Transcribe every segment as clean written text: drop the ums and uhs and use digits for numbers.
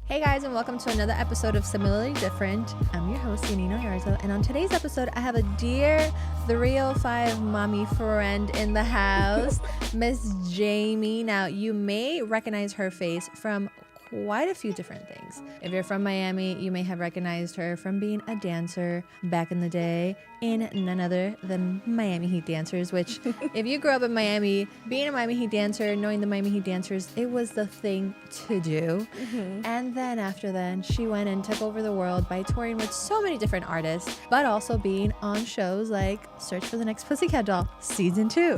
Hey guys, and welcome to another episode of Similarly Different. I'm your host, Yanina, Oyarzo, and on today's episode, I have a dear 305 mommy friend in the house, Miss Jamie. Now, you may recognize her face from quite a few different things. If you're from Miami, you may have recognized her from being a dancer back in the day in none other than Miami Heat dancers, which if you grew up in Miami, being a Miami Heat dancer, knowing the Miami Heat dancers, it was the thing to do. And then after then, she went and took over the world by touring with so many different artists, but also being on shows like Search for the Next Pussycat Doll, Season 2.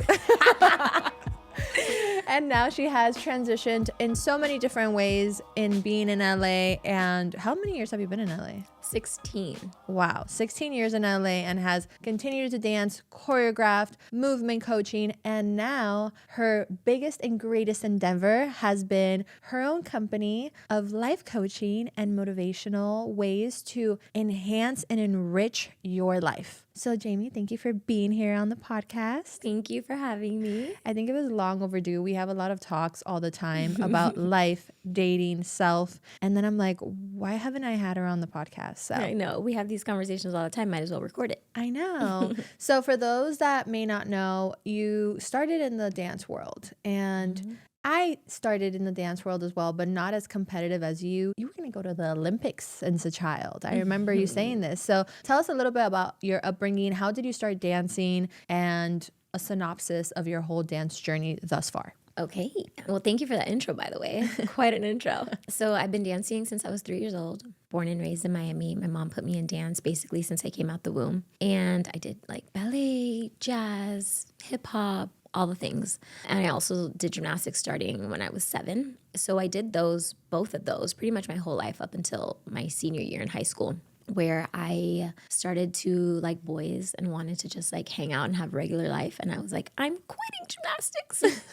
And now she has transitioned in so many different ways in being in LA. And how many years have you been in LA? 16. Wow, 16 years in LA, and has continued to dance, choreographed, movement coaching, and now her biggest and greatest endeavor has been her own company of life coaching and motivational ways to enhance and enrich your life. So Jamie, thank you for being here on the podcast. Thank you for having me. I think it was long overdue. We have a lot of talks all the time about life, dating, self. And then I'm like, why haven't I had her on the podcast? So I know. We have these conversations all the time. Might as well record it. I know. So for those that may not know, you started in the dance world, and I started in the dance world as well, but not as competitive as you. You were going to go to the Olympics since a child. I remember you saying this. So tell us a little bit about your upbringing. How did you start dancing, and a synopsis of your whole dance journey thus far? Okay. Well, thank you for that intro, by the way. Quite an intro. So I've been dancing since I was 3 years old, born and raised in Miami. My mom put me in dance basically since I came out the womb. And I did like ballet, jazz, hip hop, all the things. And I also did gymnastics starting when I was 7. So I did both of those pretty much my whole life up until my senior year in high school, where I started to like boys and wanted to just like hang out and have regular life. And I was like, I'm quitting gymnastics.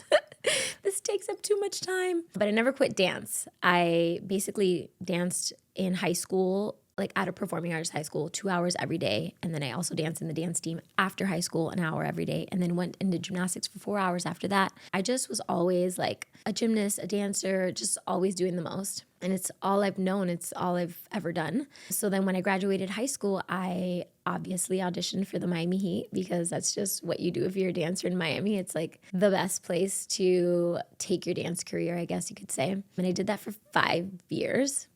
This takes up too much time. But I never quit dance. I basically danced in high school, like at a performing arts high school, 2 hours every day. And then I also danced in the dance team after high school, an hour every day, and then went into gymnastics for 4 hours after that. I just was always like a gymnast, a dancer, just always doing the most. And it's all I've known. It's all I've ever done. So then when I graduated high school, I obviously auditioned for the Miami Heat, because that's just what you do if you're a dancer in Miami. It's like the best place to take your dance career, I guess you could say. And I did that for 5 years.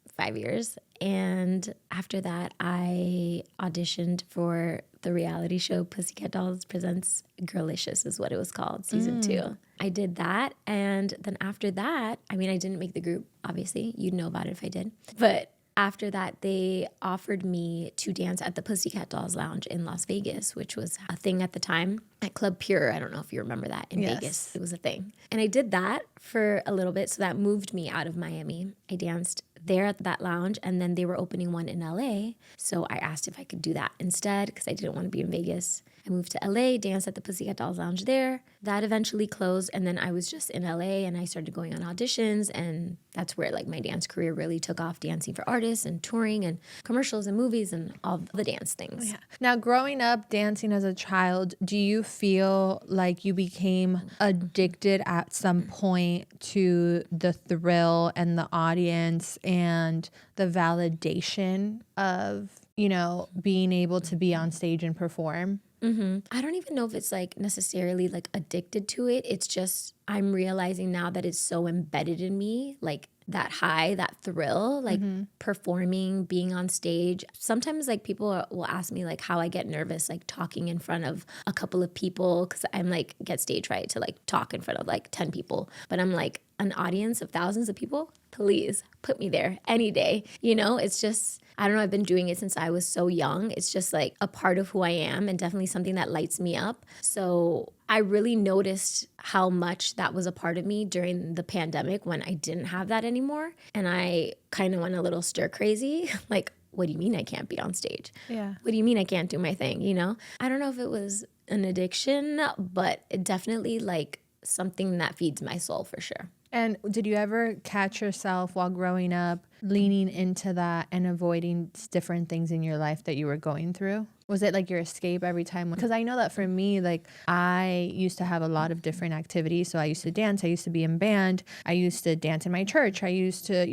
And after that, I auditioned for the reality show Pussycat Dolls Presents Girlicious is what it was called, season 2. I did that. And then after that, I mean, I didn't make the group, obviously. You'd know about it if I did. But after that, they offered me to dance at the Pussycat Dolls Lounge in Las Vegas, which was a thing at the time at Club Pure. I don't know if you remember that in Vegas. It was a thing. And I did that for a little bit. So that moved me out of Miami. I danced there at that lounge, and then they were opening one in LA. So I asked if I could do that instead, because I didn't want to be in Vegas. I moved to LA, danced at the Pussycat Dolls Lounge there. That eventually closed, and then I was just in LA, and I started going on auditions, and that's where like my dance career really took off, dancing for artists and touring and commercials and movies and all the dance things. Yeah. Now, growing up dancing as a child, do you feel like you became addicted at some point to the thrill and the audience and the validation of, you know, being able to be on stage and perform? I don't even know if it's like necessarily like addicted to it. It's just I'm realizing now that it's so embedded in me, like that high, that thrill, like performing, being on stage. Sometimes like people will ask me like how I get nervous, like talking in front of a couple of people, because I'm like get stage fright to like talk in front of like 10 people. But I'm like, an audience of thousands of people, please put me there any day. You know, it's just, I don't know, I've been doing it since I was so young. It's just like a part of who I am, and definitely something that lights me up. So I really noticed how much that was a part of me during the pandemic when I didn't have that anymore. And I kind of went a little stir crazy, like, what do you mean I can't be on stage? Yeah. What do you mean I can't do my thing? You know, I don't know if it was an addiction, but it definitely like something that feeds my soul for sure. And did you ever catch yourself while growing up leaning into that and avoiding different things in your life that you were going through? Was it like your escape every time? Because I know that for me, like I used to have a lot of different activities. So I used to dance. I used to be in band. I used to dance in my church. I used to,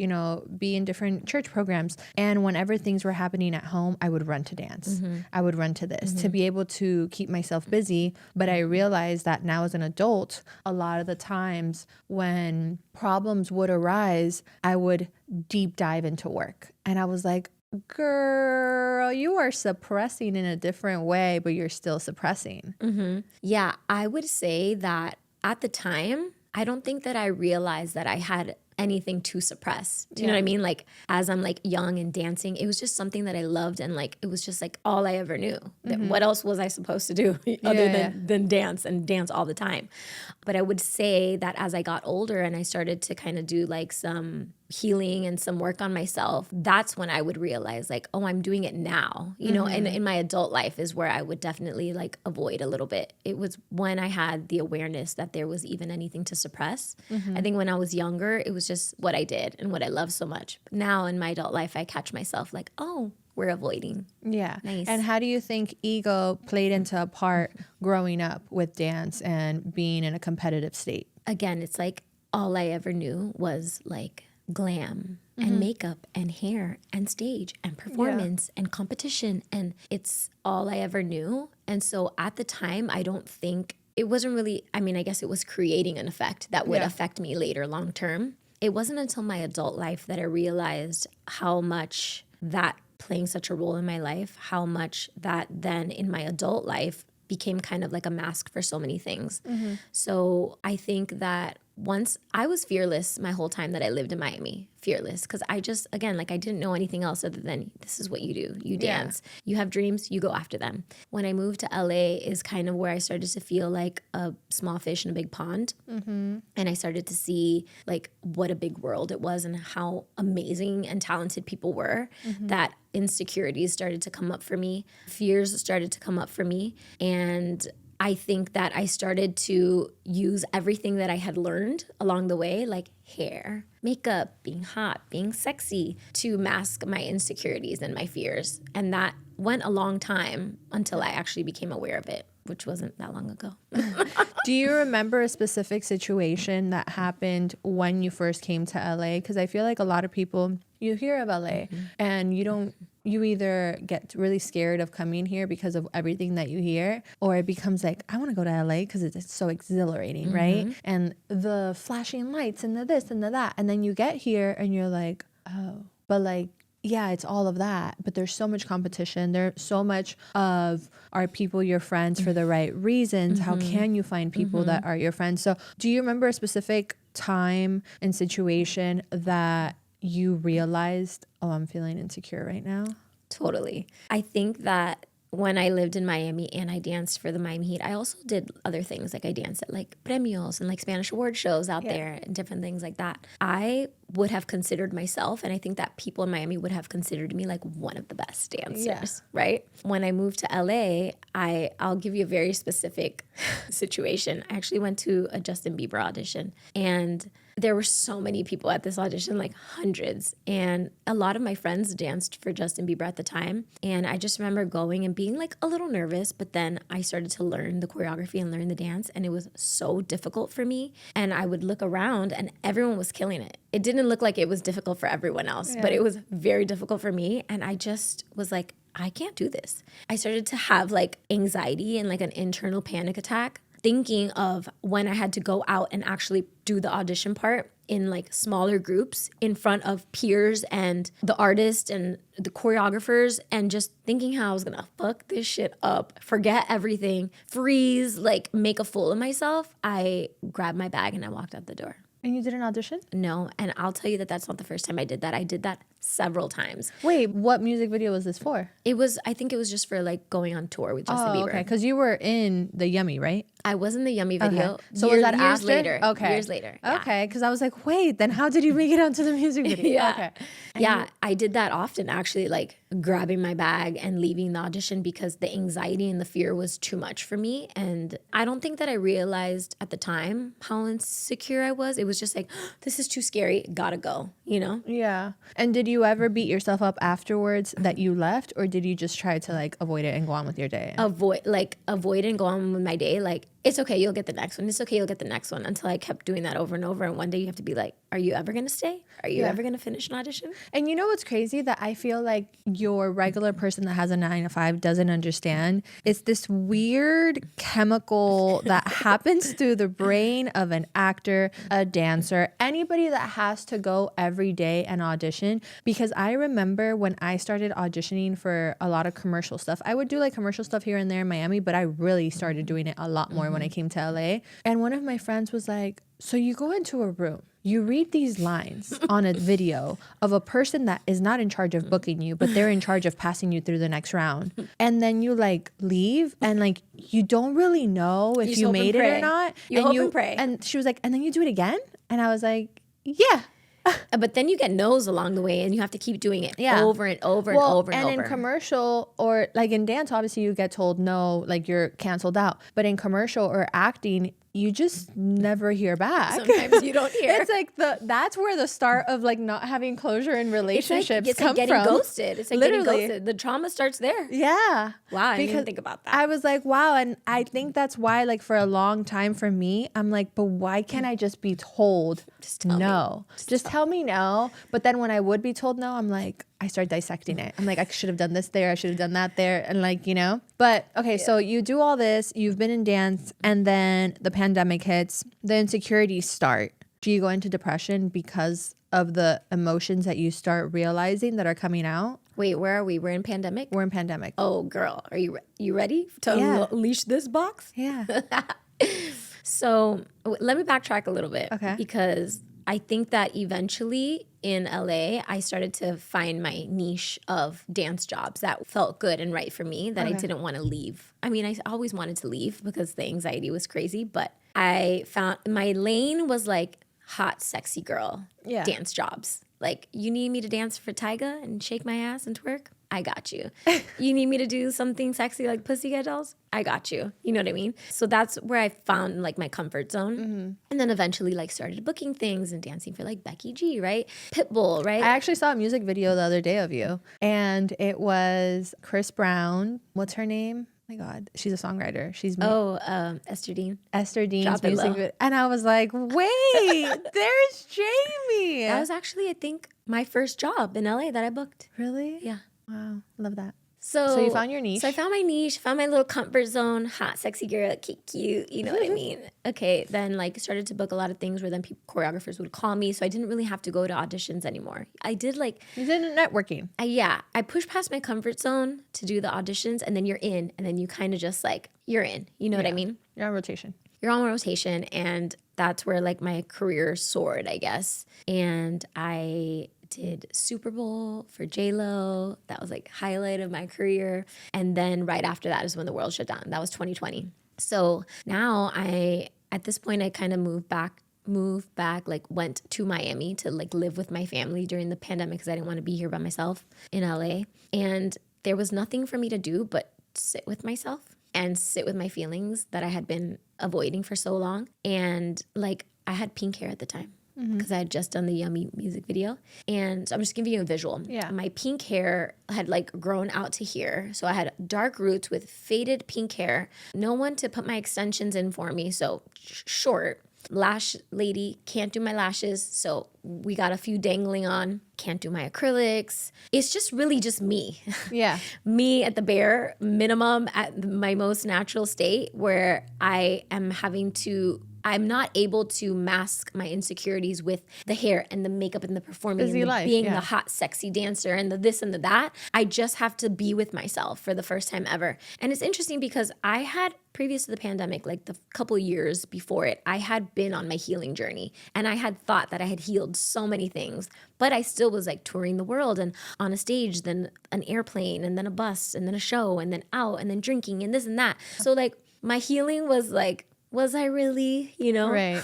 be in different church programs. And whenever things were happening at home, I would run to dance. I would run to this to be able to keep myself busy. But I realized that now as an adult, a lot of the times when problems would arise, I would deep dive into work. And I was like, girl, you are suppressing in a different way, but you're still suppressing. Yeah, I would say that at the time, I don't think that I realized that I had anything to suppress. Do you know what I mean? Like as I'm like young and dancing, it was just something that I loved, and like it was just like all I ever knew. What else was I supposed to do other than dance and dance all the time? But I would say that as I got older and I started to kind of do like some healing and some work on myself, that's when I would realize like, oh, I'm doing it now, and in my adult life is where I would definitely like avoid a little bit. It was when I had the awareness that there was even anything to suppress. I think when I was younger, it was just what I did and what I love so much. But now in my adult life, I catch myself like, oh, we're avoiding. Yeah. Nice. And how do you think ego played into a part growing up with dance and being in a competitive state? Again, it's like all I ever knew was like glam and makeup and hair and stage and performance and competition. And it's all I ever knew. And so at the time, I don't think it wasn't really, I guess it was creating an effect that would affect me later long term. It wasn't until my adult life that I realized how much that playing such a role in my life, how much that then in my adult life became kind of like a mask for so many things. So I think that once I was fearless my whole time that I lived in Miami, fearless, because I just, again, like I didn't know anything else other than this is what you do. You dance, you have dreams, you go after them. When I moved to LA is kind of where I started to feel like a small fish in a big pond. And I started to see like what a big world it was and how amazing and talented people were, that insecurities started to come up for me. Fears started to come up for me. And I think that I started to use everything that I had learned along the way, like hair, makeup, being hot, being sexy, to mask my insecurities and my fears. And that went a long time until I actually became aware of it, which wasn't that long ago. Do you remember a specific situation that happened when you first came to LA? Because I feel like a lot of people, you hear of LA and you either get really scared of coming here because of everything that you hear, or it becomes like, I want to go to LA because it's so exhilarating, right? And the flashing lights and the this and the that. And then you get here and you're like, oh, but like, yeah, it's all of that. But there's so much competition. There's so much of, are people your friends for the right reasons? How can you find people that are your friends? So do you remember a specific time and situation that you realized, oh, I'm feeling insecure right now? Totally. I think that when I lived in Miami and I danced for the Miami Heat, I also did other things. Like I danced at like premios and like Spanish award shows out there and different things like that. I would have considered myself, and I think that people in Miami would have considered me like one of the best dancers, right? When I moved to LA, I'll give you a very specific situation. I actually went to a Justin Bieber audition, and there were so many people at this audition, like hundreds. And a lot of my friends danced for Justin Bieber at the time. And I just remember going and being like a little nervous, but then I started to learn the choreography and learn the dance. And it was so difficult for me. And I would look around and everyone was killing it. It didn't look like it was difficult for everyone else, but it was very difficult for me. And I just was like, I can't do this. I started to have like anxiety and like an internal panic attack, thinking of when I had to go out and actually do the audition part in like smaller groups in front of peers and the artist and the choreographers, and just thinking how I was gonna fuck this shit up, forget everything, freeze, like make a fool of myself. I grabbed my bag and I walked out the door. And you did an audition? No, and I'll tell you that that's not the first time I did that. I did that several times. Wait, what music video was this for? I think it was just for like going on tour with Justin Bieber. Okay, because you were in the Yummy, right? I was in the Yummy video. Okay. So was that years after? later? Okay. Years later. Yeah. Okay, because I was like, wait, then how did you make it onto the music video? Yeah. Okay. Yeah, I did that often actually, like grabbing my bag and leaving the audition because the anxiety and the fear was too much for me. And I don't think that I realized at the time how insecure I was. It was just like, this is too scary, gotta go, you know? Yeah. And did you ever beat yourself up afterwards that you left, or did you just try to like avoid it and go on with your day? Avoid and go on with my day. Like, it's okay, you'll get the next one. It's okay, you'll get the next one, until I kept doing that over and over. And one day you have to be like, are you ever gonna stay? Are you ever gonna finish an audition? And you know what's crazy that I feel like your regular person that has a 9 to 5 doesn't understand? It's this weird chemical that happens through the brain of an actor, a dancer, anybody that has to go every day and audition. Because I remember when I started auditioning for a lot of commercial stuff, I would do like commercial stuff here and there in Miami, but I really started doing it a lot more when I came to LA. And one of my friends was like, so you go into a room, you read these lines on a video of a person that is not in charge of booking you, but they're in charge of passing you through the next round. And then you like leave and like, you don't really know if you made it or not. You hope and pray. And she was like, and then you do it again? And I was like, yeah. But then you get no's along the way and you have to keep doing it over and over and over and over. And in commercial or like in dance, obviously you get told no, like you're canceled out. But in commercial or acting, you just never hear back. Sometimes you don't hear. It's like that's where the start of like not having closure in relationships it's come like getting from. ghosted. It's like Literally. getting ghosted. The trauma starts there. Yeah. Wow, I didn't even think about that. I was like, wow. And I think that's why, like, for a long time for me, I'm like, but why can't I just be told no? Just tell me no. But then when I would be told no, I'm like, I start dissecting it. I'm like, I should have done this there. I should have done that there. And like, you know, but okay. So you do all this, you've been in dance, and then the pandemic hits, the insecurities start. Do you go into depression because of the emotions that you start realizing that are coming out? Wait, where are we? We're in pandemic? We're in pandemic. Oh, girl. Are you ready to unleash this box? Yeah. So let me backtrack a little bit. Okay. Because I think that eventually in LA, I started to find my niche of dance jobs that felt good and right for me, that I didn't want to leave. I mean, I always wanted to leave because the anxiety was crazy, but I found my lane was like hot, sexy girl dance jobs. Like, you need me to dance for Tyga and shake my ass and twerk? I got you. You need me to do something sexy like Pussycat Dolls? I got you. You know what I mean? So that's where I found like my comfort zone. Mm-hmm. And then eventually like started booking things and dancing for like Becky G, right? Pitbull, right? I actually saw a music video the other day of you, and it was Chris Brown. What's her name? Oh my God, she's a songwriter. She's Esther Dean. Esther Dean's Drop it music low. video. And I was like, wait, there's Jamie. That was actually, I think, my first job in LA that I booked. Really? Yeah. Wow, love that. So you found your niche. So I found my niche, found my little comfort zone, hot, sexy girl, cute, you know what I mean? Okay, then like started to book a lot of things where then choreographers would call me, so I didn't really have to go to auditions anymore. I did like... You did networking. I pushed past my comfort zone to do the auditions, and then you're in, and then you kind of just like, you're in, you know what I mean? You're on rotation. You're on rotation, and that's where like my career soared, I guess. And I did Super Bowl for J-Lo. That was like highlight of my career. And then right after that is when the world shut down. That was 2020. So now at this point, I kind of moved back, like went to Miami to like live with my family during the pandemic because I didn't want to be here by myself in LA. And there was nothing for me to do but sit with myself and sit with my feelings that I had been avoiding for so long. And like I had pink hair at the time, because I had just done the Yummy music video. And so I'm just giving you a visual. Yeah. My pink hair had like grown out to here. So I had dark roots with faded pink hair. No one to put my extensions in for me. So short. Lash lady, can't do my lashes. So we got a few dangling on. Can't do my acrylics. It's just really just me. Yeah. Me at the bare minimum at my most natural state where I'm not able to mask my insecurities with the hair and the makeup and the performing Busy and life, being yeah. the hot, sexy dancer and the this and the that. I just have to be with myself for the first time ever. And it's interesting because I had, previous to the pandemic, like the couple years before it, I had been on my healing journey and I had thought that I had healed so many things, but I still was like touring the world and on a stage, then an airplane and then a bus and then a show and then out and then drinking and this and that. So like my healing was like was I really, you know? Right.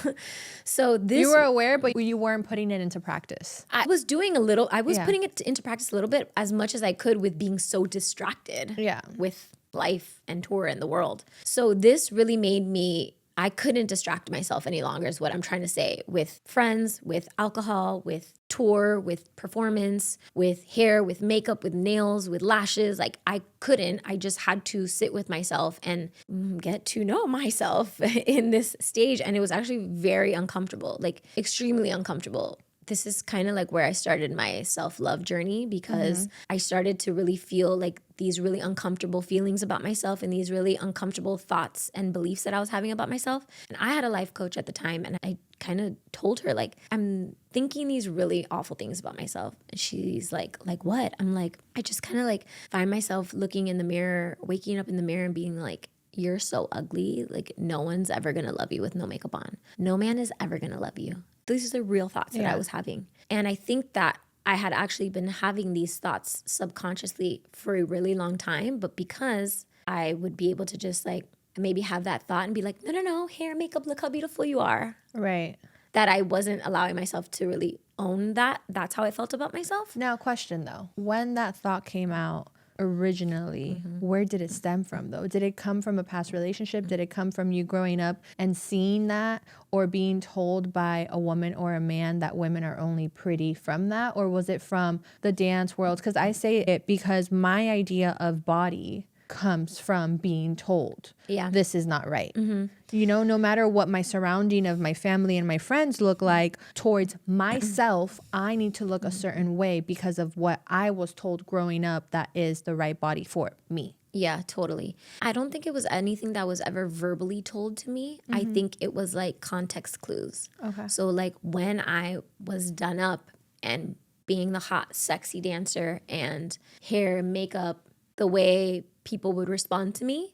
So this, You were aware, but you weren't putting it into practice. I was doing a little, I was Yeah. putting it into practice a little bit as much as I could with being so distracted Yeah. with life and tour and the world. So this really made me, I couldn't distract myself any longer is what I'm trying to say, with friends, with alcohol, with tour, with performance, with hair, with makeup, with nails, with lashes. Like I couldn't, I just had to sit with myself and get to know myself in this stage. And it was actually very uncomfortable, like extremely uncomfortable. This is kind of like where I started my self-love journey, because I started to really feel like these really uncomfortable feelings about myself and these really uncomfortable thoughts and beliefs that I was having about myself. And I had a life coach at the time, and I kind of told her, like, I'm thinking these really awful things about myself. And she's like what? I'm like, I just kind of like find myself looking in the mirror, waking up in the mirror and being like, you're so ugly. Like, no one's ever going to love you with no makeup on. No man is ever going to love you. These are the real thoughts that I was having. And I think that I had actually been having these thoughts subconsciously for a really long time, but because I would be able to just like maybe have that thought and be like, no, hair, makeup, look how beautiful you are. Right. That I wasn't allowing myself to really own that. That's how I felt about myself. Now, question though, when that thought came out originally, where did it stem from though? Did it come from a past relationship? Did it come from you growing up and seeing that, or being told by a woman or a man that women are only pretty from that? Or was it from the dance world? Because I say it because my idea of body comes from being told this is not right. You know, no matter what my surrounding of my family and my friends look like, towards myself, I need to look a certain way because of what I was told growing up that is the right body for me. Yeah, totally. I don't think it was anything that was ever verbally told to me. I think it was like context clues. Okay. So like when I was done up and being the hot, sexy dancer and hair, makeup, the way people would respond to me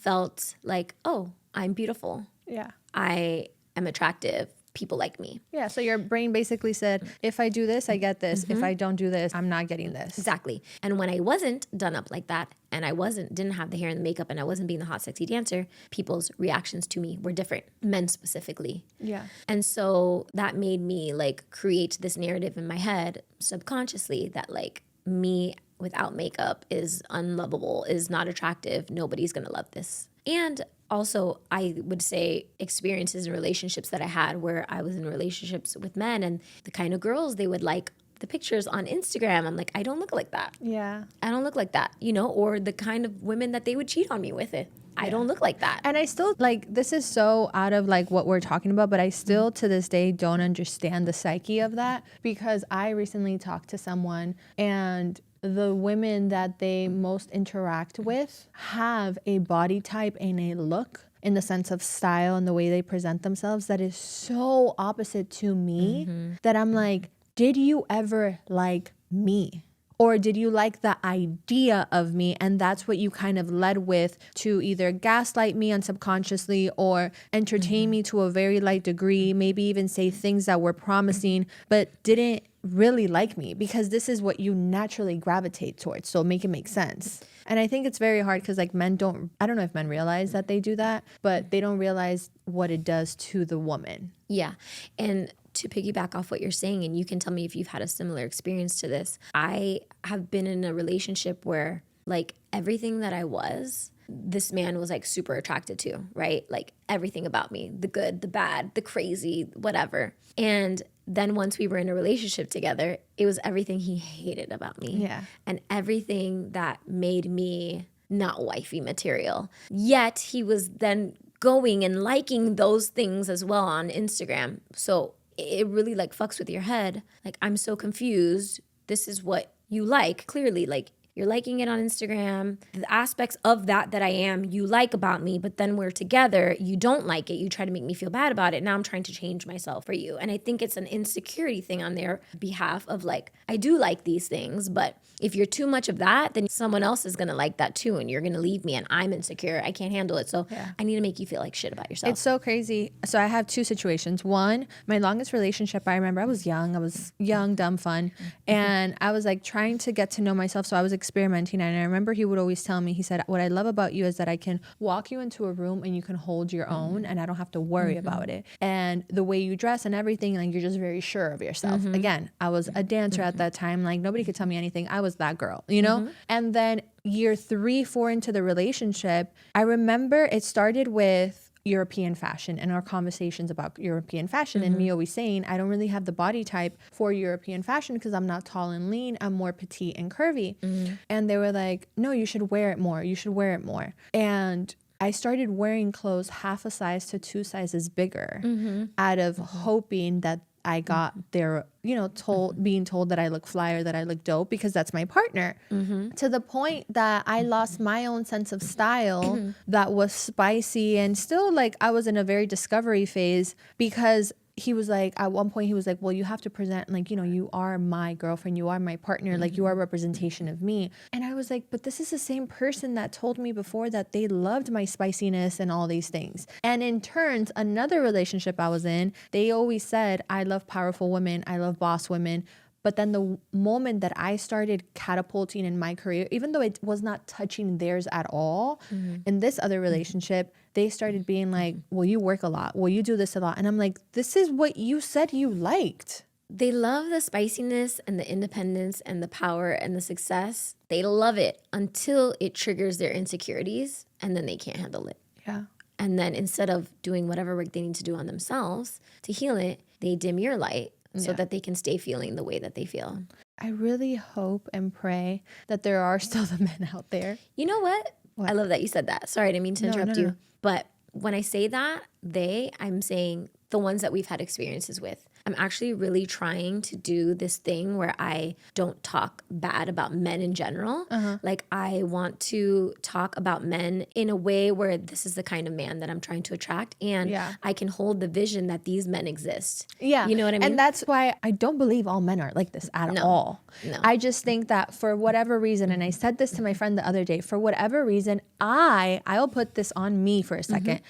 felt like, oh, I'm beautiful. Yeah. I am attractive. People like me. Yeah. So your brain basically said, if I do this, I get this. If I don't do this, I'm not getting this. Exactly. And when I wasn't done up like that, and I didn't have the hair and the makeup, and I wasn't being the hot, sexy dancer, people's reactions to me were different, men specifically. Yeah. And so that made me like create this narrative in my head subconsciously that like me without makeup is unlovable, is not attractive. Nobody's going to love this. And also, I would say experiences and relationships that I had where I was in relationships with men, and the kind of girls they would like the pictures on Instagram. I'm like, I don't look like that. Yeah. I don't look like that, you know, or the kind of women that they would cheat on me with it. I don't look like that. And I still, like, this is so out of like what we're talking about, but I still to this day don't understand the psyche of that, because I recently talked to someone, and the women that they most interact with have a body type and a look in the sense of style and the way they present themselves that is so opposite to me that I'm like, did you ever like me? Or did you like the idea of me? And that's what you kind of led with to either gaslight me unsubconsciously or entertain me to a very light degree, maybe even say things that were promising, but didn't really like me, because this is what you naturally gravitate towards. So make it make sense. And I think it's very hard because like men don't, I don't know if men realize that they do that, but they don't realize what it does to the woman. Yeah. And to piggyback off what you're saying, and you can tell me if you've had a similar experience to this, I have been in a relationship where like everything that I was, this man was like super attracted to, right? Like everything about me, the good, the bad, the crazy, whatever. And then once we were in a relationship together, it was everything he hated about me. Yeah. And everything that made me not wifey material. Yet he was then going and liking those things as well on Instagram. So it really like fucks with your head. Like, I'm so confused. This is what you like. Clearly, like, you're liking it on Instagram. The aspects of that I am, you like about me, but then we're together, you don't like it. You try to make me feel bad about it. Now I'm trying to change myself for you. And I think it's an insecurity thing on their behalf of like, I do like these things, but if you're too much of that, then someone else is going to like that too. And you're going to leave me and I'm insecure. I can't handle it. So I need to make you feel like shit about yourself. It's so crazy. So I have two situations. One, my longest relationship, I remember I was young, dumb, fun. And I was like trying to get to know myself. So I was experimenting. And I remember he would always tell me, he said, what I love about you is that I can walk you into a room and you can hold your own and I don't have to worry about it. And the way you dress and everything, like you're just very sure of yourself. Again, I was a dancer at that time. Like nobody could tell me anything. I was that girl, you know? And then year 3, 4 into the relationship, I remember it started with European fashion and our conversations about European fashion and me always saying I don't really have the body type for European fashion because I'm not tall and lean, I'm more petite and curvy. And they were like, no, you should wear it more, you should wear it more. And I started wearing clothes half a size to 2 sizes bigger out of hoping that I got there, you know, being told that I look fly or that I look dope because that's my partner. To the point that I lost my own sense of style that was spicy and still like I was in a very discovery phase because he was like, at one point he was like, well, you have to present like, you know, you are my girlfriend, you are my partner, like you are a representation of me. And I was like, but this is the same person that told me before that they loved my spiciness and all these things. And in turns, another relationship I was in, they always said, I love powerful women, I love boss women. But then the moment that I started catapulting in my career, even though it was not touching theirs at all, in this other relationship, they started being like, well, you work a lot. Well, you do this a lot. And I'm like, this is what you said you liked. They love the spiciness and the independence and the power and the success. They love it until it triggers their insecurities and then they can't handle it. Yeah. And then instead of doing whatever work they need to do on themselves to heal it, they dim your light so that they can stay feeling the way that they feel. I really hope and pray that there are still the men out there. You know what? I love that you said that. Sorry, I didn't mean to interrupt you. But when I say that, I'm saying the ones that we've had experiences with. I'm actually really trying to do this thing where I don't talk bad about men in general. Like I want to talk about men in a way where this is the kind of man that I'm trying to attract. And I can hold the vision that these men exist. Yeah. You know what I mean? And that's why I don't believe all men are like this at all. No. I just think that for whatever reason, and I said this to my friend the other day, for whatever reason, I'll put this on me for a second.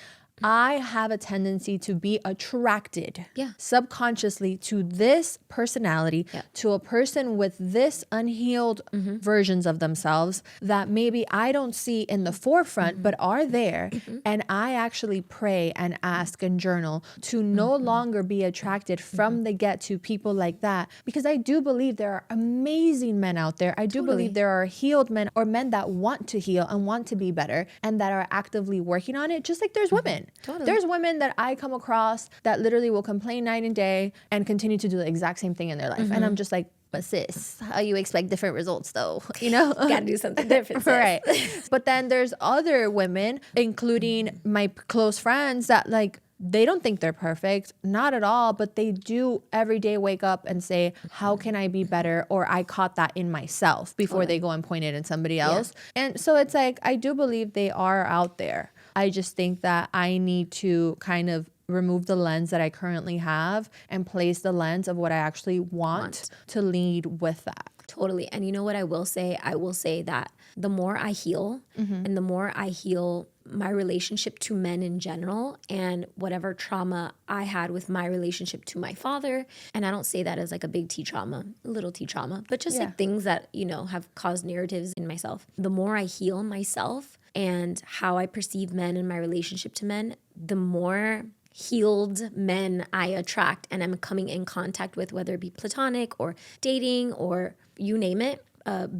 I have a tendency to be attracted subconsciously to this personality, to a person with this unhealed versions of themselves that maybe I don't see in the forefront, but are there. And I actually pray and ask and journal to no longer be attracted from the get to people like that. Because I do believe there are amazing men out there. I do believe there are healed men or men that want to heal and want to be better and that are actively working on it, just like there's women. Totally. There's women that I come across that literally will complain night and day and continue to do the exact same thing in their life. And I'm just like, but sis, how you expect different results though? You know? Gotta do something different. Right. But then there's other women, including my close friends, that like, they don't think they're perfect, not at all, but they do every day wake up and say, how can I be better? Or I caught that in myself before they go and point it in somebody else. And so it's like, I do believe they are out there. I just think that I need to kind of remove the lens that I currently have and place the lens of what I actually want to lead with that. Totally. And you know what I will say? I will say that the more I heal and the more I heal my relationship to men in general and whatever trauma I had with my relationship to my father, and I don't say that as like a big T trauma, a little T trauma, but just like things that, you know, have caused narratives in myself. The more I heal myself and how I perceive men and my relationship to men, the more healed men I attract and I'm coming in contact with, whether it be platonic or dating or you name it,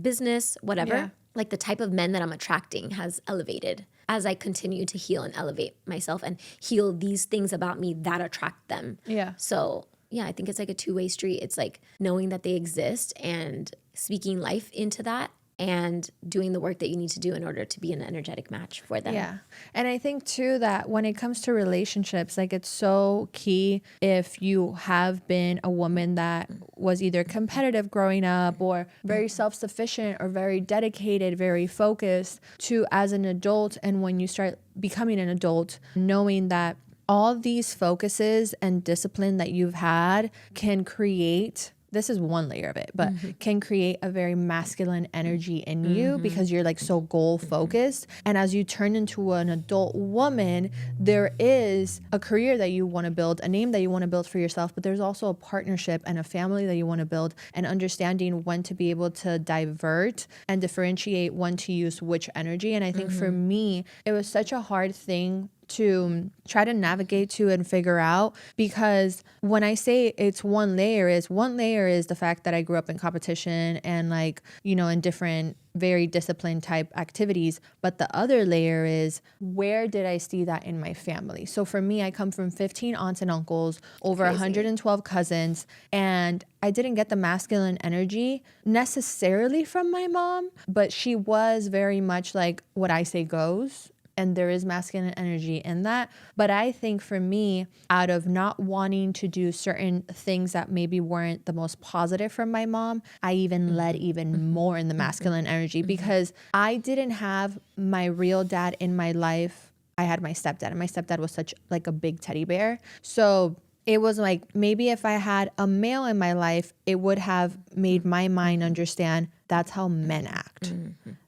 business, whatever. Like the type of men that I'm attracting has elevated as I continue to heal and elevate myself and heal these things about me that attract them. Yeah. So yeah, I think it's like a two-way street. It's like knowing that they exist and speaking life into that and doing the work that you need to do in order to be an energetic match for them. Yeah. And I think too that when it comes to relationships, like it's so key if you have been a woman that was either competitive growing up or very self-sufficient or very dedicated, very focused to as an adult. And when you start becoming an adult, knowing that all these focuses and discipline that you've had can create this is one layer of it, but can create a very masculine energy in you because you're like so goal focused. And as you turn into an adult woman, there is a career that you want to build, a name that you want to build for yourself, but there's also a partnership and a family that you want to build, and understanding when to be able to divert and differentiate when to use which energy. And I think for me, it was such a hard thing to try to navigate to and figure out, because when I say it's one layer is the fact that I grew up in competition and like, you know, in different very disciplined type activities. But the other layer is, where did I see that in my family? So for me, I come from 15 aunts and uncles, over 112 cousins, and I didn't get the masculine energy necessarily from my mom, but she was very much like what I say goes. And there is masculine energy in that. But I think for me, out of not wanting to do certain things that maybe weren't the most positive from my mom, I even led even more in the masculine energy, because I didn't have my real dad in my life. I had my stepdad, and my stepdad was such like a big teddy bear. So it was like, maybe if I had a male in my life, it would have made my mind understand that's how men act.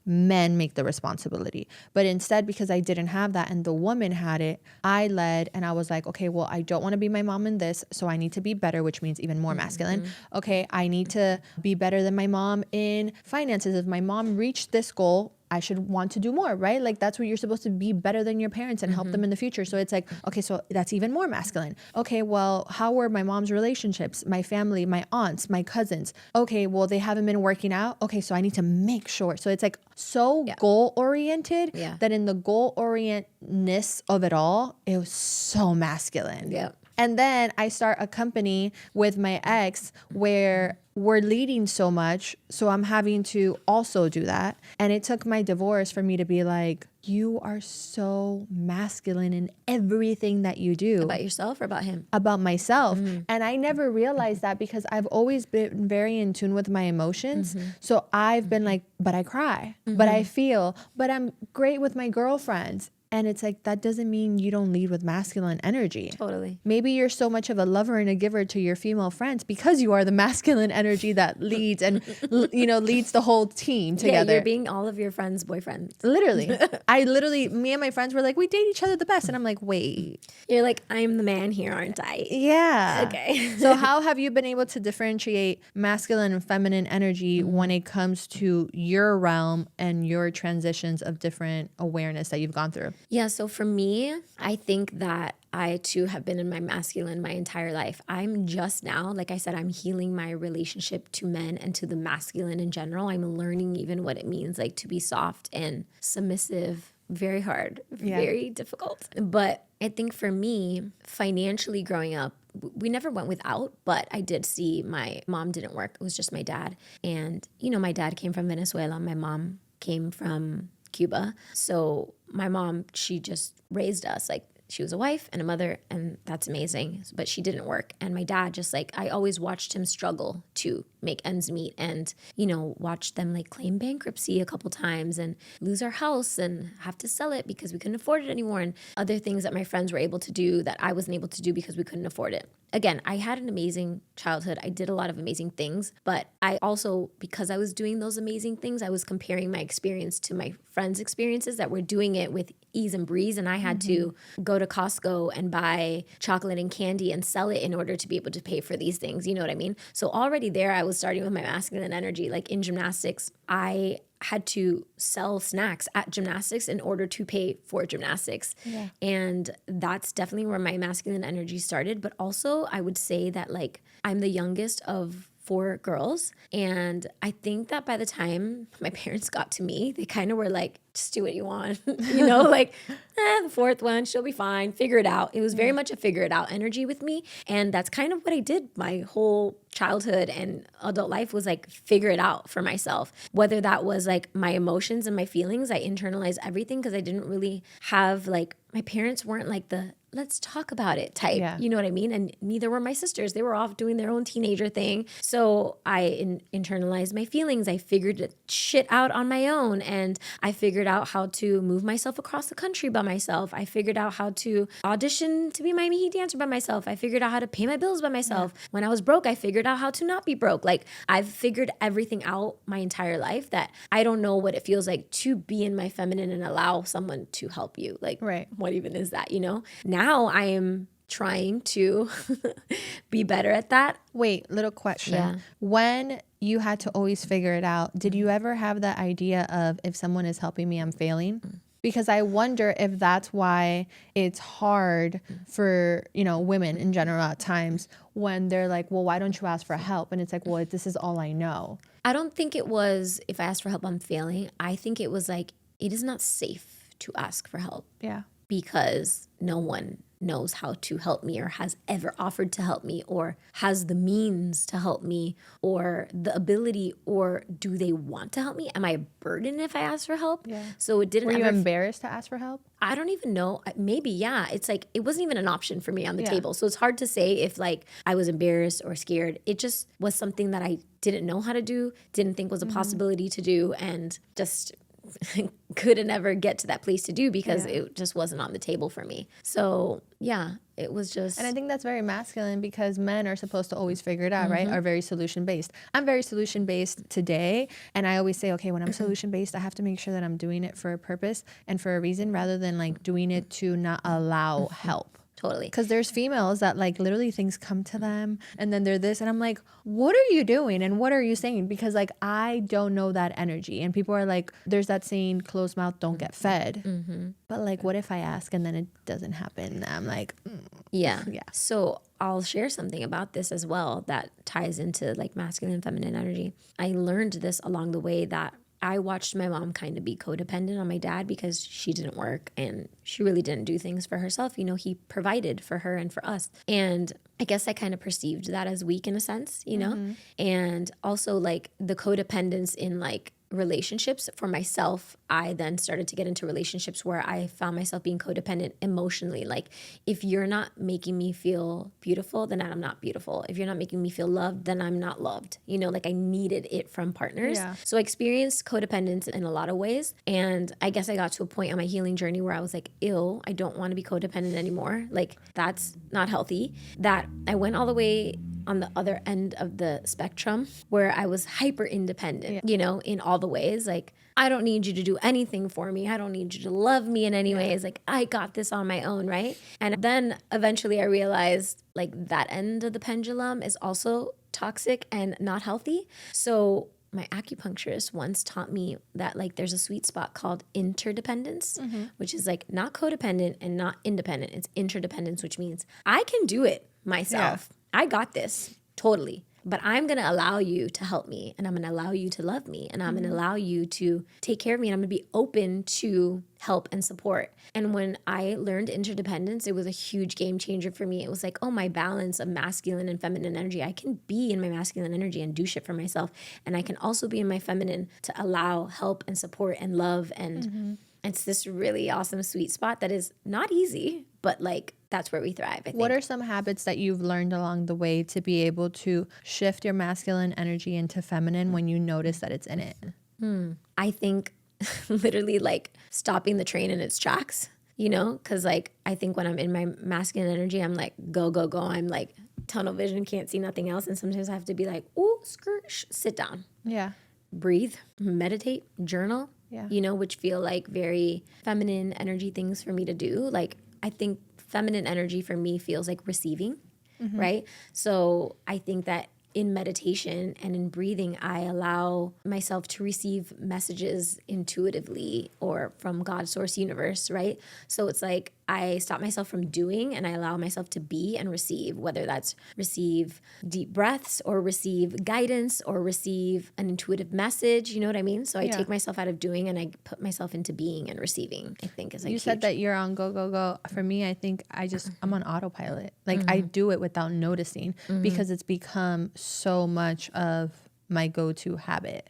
Men make the responsibility. But instead, because I didn't have that and the woman had it, I led, and I was like, okay, well, I don't want to be my mom in this, so I need to be better, which means even more masculine. Okay, I need to be better than my mom in finances. If my mom reached this goal, I should want to do more, right? Like that's what you're supposed to be, better than your parents and help them in the future. So it's like, okay, so that's even more masculine. Okay, well, how were my mom's relationships, my family, my aunts, my cousins? Okay, well, they haven't been working out. Okay, so I need to make sure. So it's like so goal oriented that in the goal orientedness of it all, it was so masculine. Yeah. And then I start a company with my ex where we're leading so much, so I'm having to also do that. And it took my divorce for me to be like, you are so masculine in everything that you do. About yourself or about him? About myself. And I never realized that, because I've always been very in tune with my emotions. So I've been like, but I cry, but I feel, but I'm great with my girlfriends. And it's like, that doesn't mean you don't lead with masculine energy. Totally. Maybe you're so much of a lover and a giver to your female friends because you are the masculine energy that leads and, you know, leads the whole team together. Yeah, you're being all of your friends' boyfriends. Literally, me and my friends were like, we date each other the best. And I'm like, wait. You're like, I'm the man here, aren't I? Yeah. Okay. So how have you been able to differentiate masculine and feminine energy when it comes to your realm and your transitions of different awareness that you've gone through? Yeah, so for me, I think that I too have been in my masculine my entire life. I'm just now, like I said, I'm healing my relationship to men and to the masculine in general. I'm learning even what it means like to be soft and submissive. Very hard, very difficult. But I think for me, financially growing up, we never went without, but I did see my mom didn't work. It was just my dad. And, you know, my dad came from Venezuela. My mom came from Cuba. So my mom, she just raised us. Like, she was a wife and a mother, and that's amazing. But she didn't work. And my dad just like, I always watched him struggle to make ends meet, and, you know, watched them like claim bankruptcy a couple times and lose our house and have to sell it because we couldn't afford it anymore, and other things that my friends were able to do that I wasn't able to do because we couldn't afford it. Again, I had an amazing childhood. I did a lot of amazing things, but I also, because I was doing those amazing things, I was comparing my experience to my friends' experiences that were doing it with ease and breeze, and I had to go to Costco and buy chocolate and candy and sell it in order to be able to pay for these things. You know what I mean? So already there, I was starting with my masculine energy. Like in gymnastics, I had to sell snacks at gymnastics in order to pay for gymnastics. Yeah. And that's definitely where my masculine energy started. But also I would say that like I'm the youngest of 4 girls. And I think that by the time my parents got to me, they kind of were like, just do what you want. You know, like, the 4th one, she'll be fine. Figure it out. It was very much a figure it out energy with me. And that's kind of what I did my whole childhood and adult life, was like figure it out for myself. Whether that was like my emotions and my feelings, I internalized everything because I didn't really have like, my parents weren't like the let's talk about it type. Yeah. You know what I mean? And neither were my sisters. They were off doing their own teenager thing. So I internalized my feelings. I figured shit out on my own. And I figured out how to move myself across the country by myself. I figured out how to audition to be my Mihi dancer by myself. I figured out how to pay my bills by myself. Yeah. When I was broke, I figured out how to not be broke. Like, I've figured everything out my entire life that I don't know what it feels like to be in my feminine and allow someone to help you. Like, right. What even is that, you know? Now I am trying to be better at that. Wait, little question. Yeah. When you had to always figure it out, did you ever have that idea of, if someone is helping me, I'm failing? Because I wonder if that's why it's hard for, you know, women in general at times when they're like, well, why don't you ask for help? And it's like, well, this is all I know. I don't think it was, if I asked for help, I'm failing. I think it was like, it is not safe to ask for help. Yeah. Because no one knows how to help me or has ever offered to help me or has the means to help me or the ability, or do they want to help me? Am I a burden if I ask for help? Yeah. So it didn't. Were you embarrassed to ask for help? I don't even know. Maybe, yeah. It's like, it wasn't even an option for me on the table. So it's hard to say if like I was embarrassed or scared. It just was something that I didn't know how to do, didn't think was a possibility to do, and just couldn't ever get to that place to do because it just wasn't on the table for me. So yeah, it was just. And I think that's very masculine because men are supposed to always figure it out, right? Are very solution based. I'm very solution based today. And I always say, okay, when I'm solution based, I have to make sure that I'm doing it for a purpose and for a reason rather than like doing it to not allow help. Totally. Because there's females that like literally things come to them and then they're this. And I'm like, what are you doing? And what are you saying? Because like, I don't know that energy. And people are like, there's that saying, closed mouth don't get fed. But like, what if I ask and then it doesn't happen? I'm like, yeah. So I'll share something about this as well that ties into like masculine and feminine energy. I learned this along the way that I watched my mom kind of be codependent on my dad because she didn't work and she really didn't do things for herself. You know, he provided for her and for us. And I guess I kind of perceived that as weak in a sense, you know? And also like the codependence in like relationships for myself, I then started to get into relationships where I found myself being codependent emotionally. Like, if you're not making me feel beautiful, then I'm not beautiful. If you're not making me feel loved, then I'm not loved. You know, like I needed it from partners. Yeah. So I experienced codependence in a lot of ways. And I guess I got to a point on my healing journey where I was like, ew, I don't want to be codependent anymore. Like, that's not healthy. That I went all the way on the other end of the spectrum where I was hyper independent, you know, in all the ways. Like, I don't need you to do anything for me. I don't need you to love me in any ways. Like, I got this on my own, right? And then eventually I realized like that end of the pendulum is also toxic and not healthy. So my acupuncturist once taught me that like there's a sweet spot called interdependence, which is like not codependent and not independent. It's interdependence, which means I can do it myself. Yeah. I got this totally, but I'm going to allow you to help me and I'm going to allow you to love me and I'm going to allow you to take care of me and I'm going to be open to help and support. And when I learned interdependence, it was a huge game changer for me. It was like, oh, my balance of masculine and feminine energy. I can be in my masculine energy and do shit for myself. And I can also be in my feminine to allow help and support and love. And it's this really awesome sweet spot that is not easy, but like that's where we thrive, I think. What are some habits that you've learned along the way to be able to shift your masculine energy into feminine when you notice that it's in it? I think literally like stopping the train in its tracks, you know? Because like I think when I'm in my masculine energy, I'm like, go, go, go. I'm like tunnel vision, can't see nothing else. And sometimes I have to be like, ooh, skirt, sit down. Yeah. Breathe, meditate, journal, you know, which feel like very feminine energy things for me to do. Like, I think feminine energy for me feels like receiving, right? So I think that in meditation and in breathing, I allow myself to receive messages intuitively or from God, source, universe, right? So it's like I stop myself from doing and I allow myself to be and receive, whether that's receive deep breaths or receive guidance or receive an intuitive message, you know what I mean? So I take myself out of doing and I put myself into being and receiving, I think is like You huge. said that you're on go, go, go. For me, I think I'm on autopilot. Like I do it without noticing because it's become so much of my go-to habit.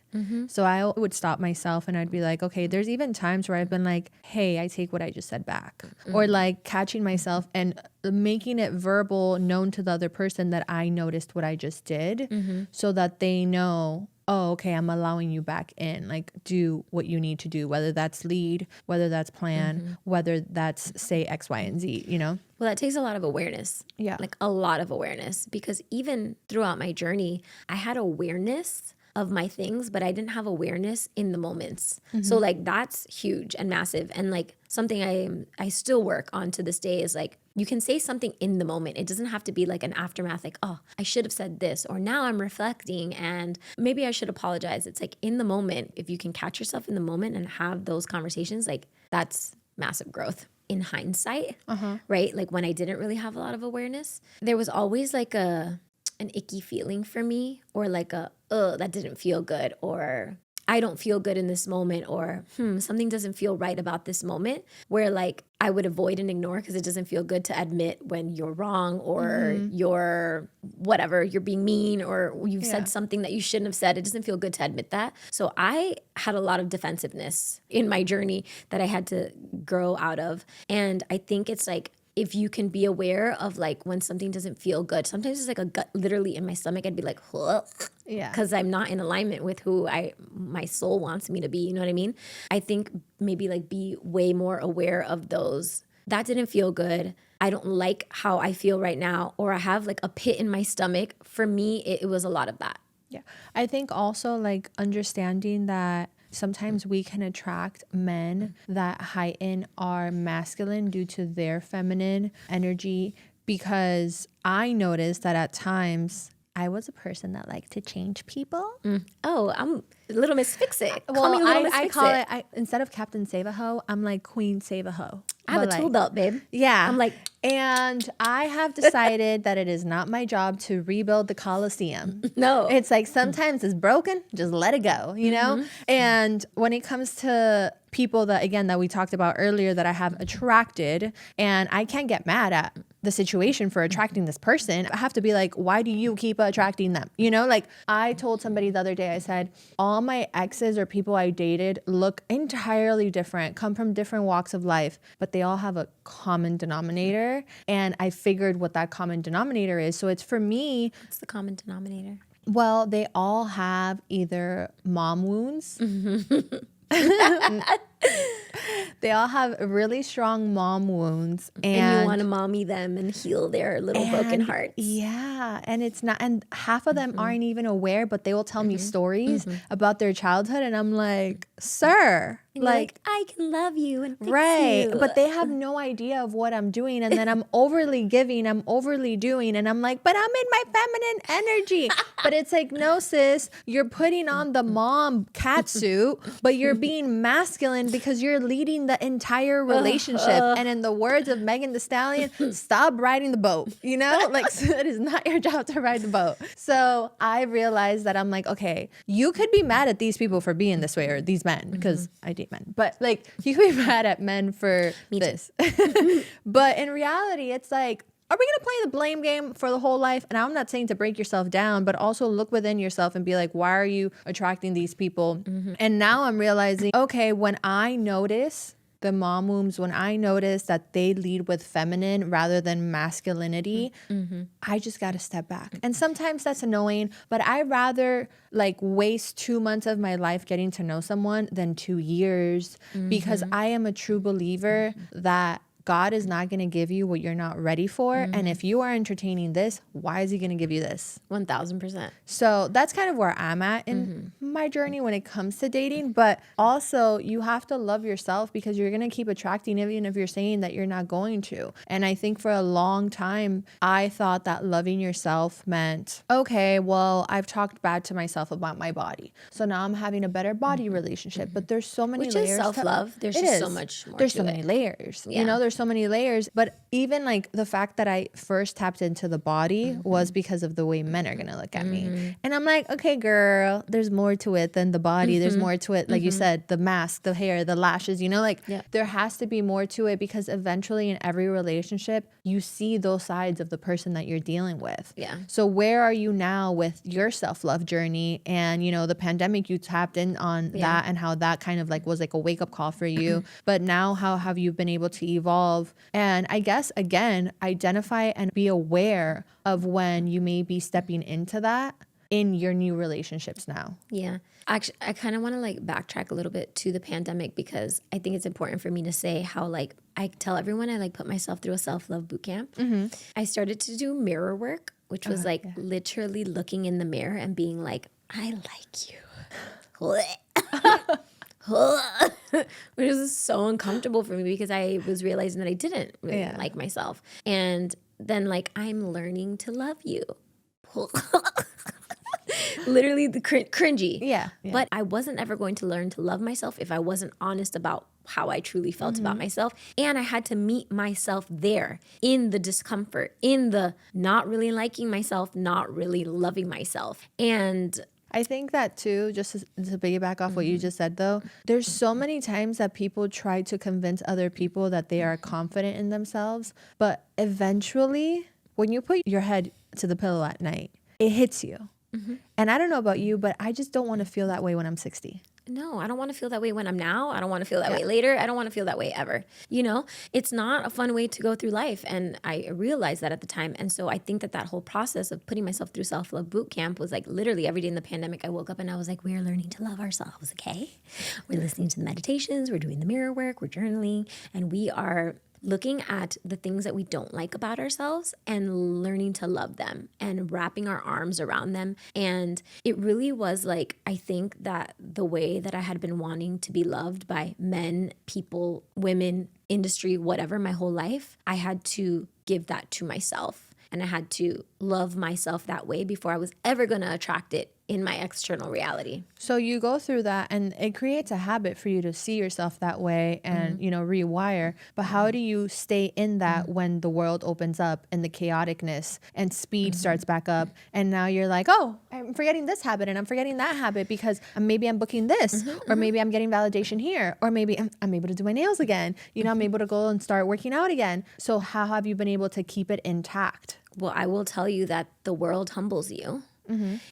So I would stop myself and I'd be like, okay, there's even times where I've been like, hey, I take what I just said back. Or like catching myself and making it verbal, known to the other person that I noticed what I just did, so that they know, oh, okay, I'm allowing you back in. Like, do what you need to do, whether that's lead, whether that's plan, whether that's say X, Y, and Z, you know? Well, that takes a lot of awareness. Yeah. Like a lot of awareness, because even throughout my journey, I had awareness of my things, but I didn't have awareness in the moments. So like that's huge and massive. And like something I still work on to this day is like, you can say something in the moment. It doesn't have to be like an aftermath, like, oh, I should have said this, or now I'm reflecting and maybe I should apologize. It's like in the moment, if you can catch yourself in the moment and have those conversations, like that's massive growth. In hindsight, right? Like when I didn't really have a lot of awareness, there was always like an icky feeling for me, or like that didn't feel good, or I don't feel good in this moment, or something doesn't feel right about this moment, where like I would avoid and ignore because it doesn't feel good to admit when you're wrong, or you're whatever, you're being mean, or you've said something that you shouldn't have said. It doesn't feel good to admit that. So I had a lot of defensiveness in my journey that I had to grow out of. And I think it's like, if you can be aware of like when something doesn't feel good, sometimes it's like a gut literally in my stomach. I'd be like, because I'm not in alignment with who my soul wants me to be. You know what I mean? I think maybe like be way more aware of those. That didn't feel good. I don't like how I feel right now, or I have like a pit in my stomach. For me, it was a lot of that. Yeah. I think also like understanding that sometimes we can attract men that heighten our masculine due to their feminine energy, because I noticed that at times I was a person that liked to change people. Oh, I'm Little Miss Fix-It. Well, I call it, instead of Captain Save-A-Ho, I'm like Queen Save-A-Ho. I have a tool belt, babe. Yeah. I'm like, and I have decided that it is not my job to rebuild the Coliseum. No. It's like sometimes it's broken, just let it go, you know? And when it comes to people that, again, that we talked about earlier that I have attracted, and I can't get mad at the situation for attracting this person. I have to be like, why do you keep attracting them? You know, like I told somebody the other day, I said, all my exes or people I dated look entirely different, come from different walks of life, but they all have a common denominator. And I figured what that common denominator is. So it's for me. What's the common denominator? Well, they all have either mom wounds. They all have really strong mom wounds, and you want to mommy them and heal their little broken hearts. Yeah, and it's not, and half of them aren't even aware, but they will tell me stories about their childhood, and I'm like, sir, like I can love you and fix you. But they have no idea of what I'm doing, and then I'm overly giving, I'm overly doing, and I'm like, but I'm in my feminine energy. But it's like, no, sis, you're putting on the mom cat suit, but you're being masculine because you're leading the entire relationship. And in the words of Megan Thee Stallion, stop riding the boat. You know, like it is not your job to ride the boat. So I realized that I'm like, okay, you could be mad at these people for being this way, or these men, because I date men, but like you could be mad at men for this. But in reality, it's like, are we going to play the blame game for the whole life? And I'm not saying to break yourself down, but also look within yourself and be like, why are you attracting these people? And now I'm realizing, okay, when I notice the mom wombs, when I notice that they lead with feminine rather than masculinity, I just got to step back. And sometimes that's annoying, but I rather like waste 2 months of my life getting to know someone than 2 years, because I am a true believer that God is not going to give you what you're not ready for. And if you are entertaining this, why is he going to give you this? 1000%. So that's kind of where I'm at in my journey when it comes to dating. But also you have to love yourself, because you're going to keep attracting, even if you're saying that you're not going to. And I think for a long time, I thought that loving yourself meant, okay, well, I've talked bad to myself about my body, so now I'm having a better body relationship. But there's so many layers. Which is self-love. There's just so much more. There's so many layers. You know, there's so many layers. But even like the fact that I first tapped into the body was because of the way men are going to look at me. And I'm like, okay, girl, there's more to it than the body. There's more to it. Like you said, the mask, the hair, the lashes, you know, like there has to be more to it, because eventually in every relationship, you see those sides of the person that you're dealing with. Yeah. So where are you now with your self-love journey? And, you know, the pandemic, you tapped in on that, and how that kind of like was like a wake-up call for you. But now how have you been able to evolve? And I guess, again, identify and be aware of when you may be stepping into that in your new relationships now. Yeah. Actually, I kind of want to like backtrack a little bit to the pandemic, because I think it's important for me to say how like I tell everyone I like put myself through a self-love boot camp. I started to do mirror work, which was like literally looking in the mirror and being like, I like you. Which was so uncomfortable for me, because I was realizing that I didn't really like myself. And then like, I'm learning to love you. Literally the cringy. Yeah. But I wasn't ever going to learn to love myself if I wasn't honest about how I truly felt about myself. And I had to meet myself there in the discomfort, in the not really liking myself, not really loving myself. And I think that too, just to piggyback off what you just said though, there's so many times that people try to convince other people that they are confident in themselves. But eventually, when you put your head to the pillow at night, it hits you. And I don't know about you, but I just don't want to feel that way when I'm 60. No, I don't want to feel that way when I'm now. I don't want to feel that way later. I don't want to feel that way ever. You know, it's not a fun way to go through life. And I realized that at the time. And so I think that whole process of putting myself through self-love boot camp was like literally every day in the pandemic, I woke up and I was like, we are learning to love ourselves, okay? We're listening to the meditations, we're doing the mirror work, we're journaling, and we are looking at the things that we don't like about ourselves and learning to love them and wrapping our arms around them. And it really was like, I think that the way that I had been wanting to be loved by men, people, women, industry, whatever, my whole life, I had to give that to myself. And I had to love myself that way before I was ever going to attract it in my external reality. So you go through that and it creates a habit for you to see yourself that way and, you know, rewire. But how do you stay in that when the world opens up and the chaoticness and speed starts back up? And now you're like, oh, I'm forgetting this habit and I'm forgetting that habit because maybe I'm booking this or maybe I'm getting validation here or maybe I'm able to do my nails again. You know, I'm able to go and start working out again. So how have you been able to keep it intact? Well, I will tell you that the world humbles you.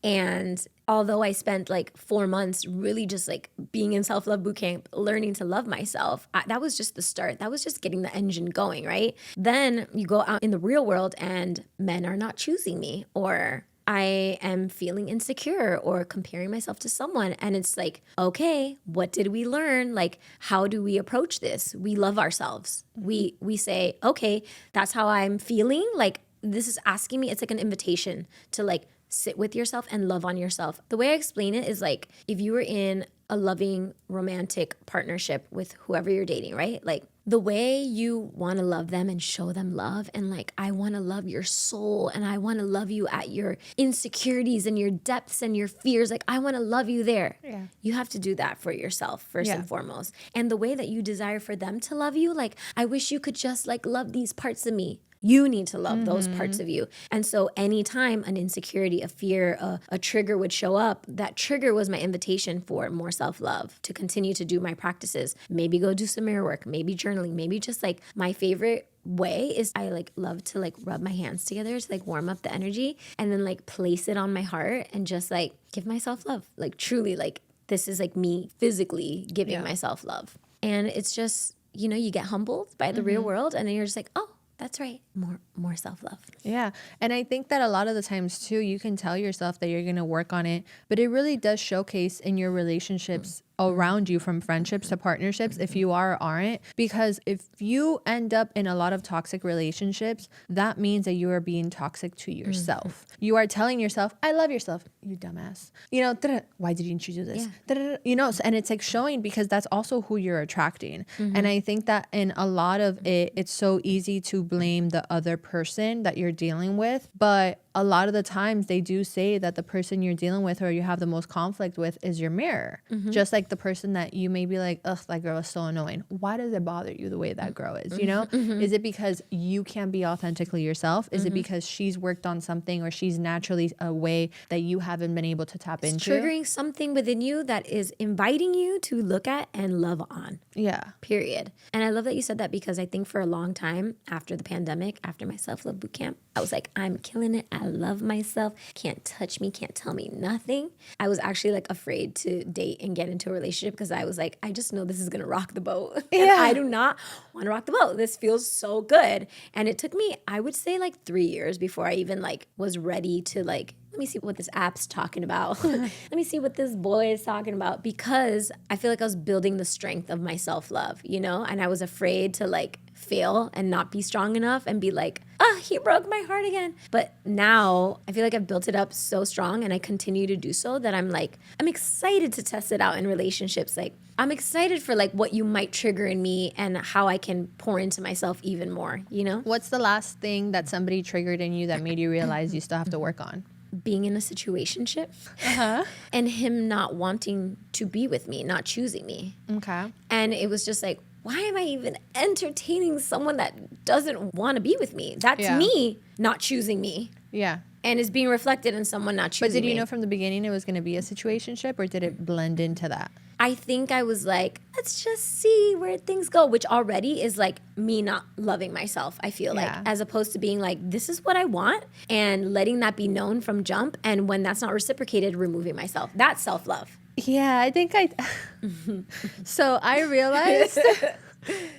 And although I spent like 4 months really just like being in self-love boot camp, learning to love myself, that was just the start. That was just getting the engine going, right? Then you go out in the real world and men are not choosing me, or I am feeling insecure or comparing myself to someone. And it's like, okay, what did we learn? Like, how do we approach this? We love ourselves. We say, okay, that's how I'm feeling. Like, this is asking me, it's like an invitation to like sit with yourself and love on yourself. The way I explain it is like, if you were in a loving romantic partnership with whoever you're dating, right? Like the way you want to love them and show them love, and like, I want to love your soul and I want to love you at your insecurities and your depths and your fears. Like, I want to love you there. Yeah. You have to do that for yourself first and foremost. And the way that you desire for them to love you, like, I wish you could just like love these parts of me. You need to love those parts of you. And so anytime an insecurity, a fear, a trigger would show up, that trigger was my invitation for more self-love, to continue to do my practices. Maybe go do some mirror work, maybe journaling, maybe just like my favorite way is I like love to like rub my hands together to like warm up the energy and then like place it on my heart and just like give myself love. Like truly, like this is like me physically giving myself love. And it's just, you know, you get humbled by the real world and then you're just like, oh, that's right. More self-love. Yeah. And I think that a lot of the times too, you can tell yourself that you're going to work on it, but it really does showcase in your relationships around you, from friendships to partnerships, if you are or aren't. Because if you end up in a lot of toxic relationships, that means that you are being toxic to yourself. You are telling yourself, I love yourself, you dumbass. You know, why didn't you do this? You know, and it's like showing, because that's also who you're attracting. And I think that in a lot of it, it's so easy to blame the other person that you're dealing with. But a lot of the times they do say that the person you're dealing with or you have the most conflict with is your mirror. Just like the person that you may be like, ugh, that girl is so annoying. Why does it bother you the way that girl is? You know, is it because you can't be authentically yourself? Is it because she's worked on something or she's naturally a way that you haven't been able to tap into? Triggering something within you that is inviting you to look at and love on. Yeah. Period. And I love that you said that, because I think for a long time after the pandemic, after my self-love boot camp, I was like, I'm killing it. I love myself. Can't touch me. Can't tell me nothing. I was actually like afraid to date and get into a relationship because I was like, I just know this is going to rock the boat. Yeah. And I do not want to rock the boat. This feels so good. And it took me, I would say, like 3 years before I even like was ready to like, let me see what this app's talking about. Let me see what this boy is talking about, because I feel like I was building the strength of my self-love, you know? And I was afraid to like fail and not be strong enough and be like, he broke my heart again. But now I feel like I've built it up so strong, and I continue to do so, that I'm like, I'm excited to test it out in relationships. Like, I'm excited for like what you might trigger in me and how I can pour into myself even more, you know? What's the last thing that somebody triggered in you that made you realize you still have to work on? Being in a situationship and him not wanting to be with me, not choosing me. Okay. And it was just like, why am I even entertaining someone that doesn't want to be with me? That's me not choosing me. Yeah. And is being reflected in someone not choosing me. But did you know from the beginning it was going to be a situationship, or did it blend into that? I think I was like, let's just see where things go, which already is like me not loving myself, I feel like, as opposed to being like, this is what I want, and letting that be known from jump. And when that's not reciprocated, removing myself. That's self-love. Yeah, I think so I realized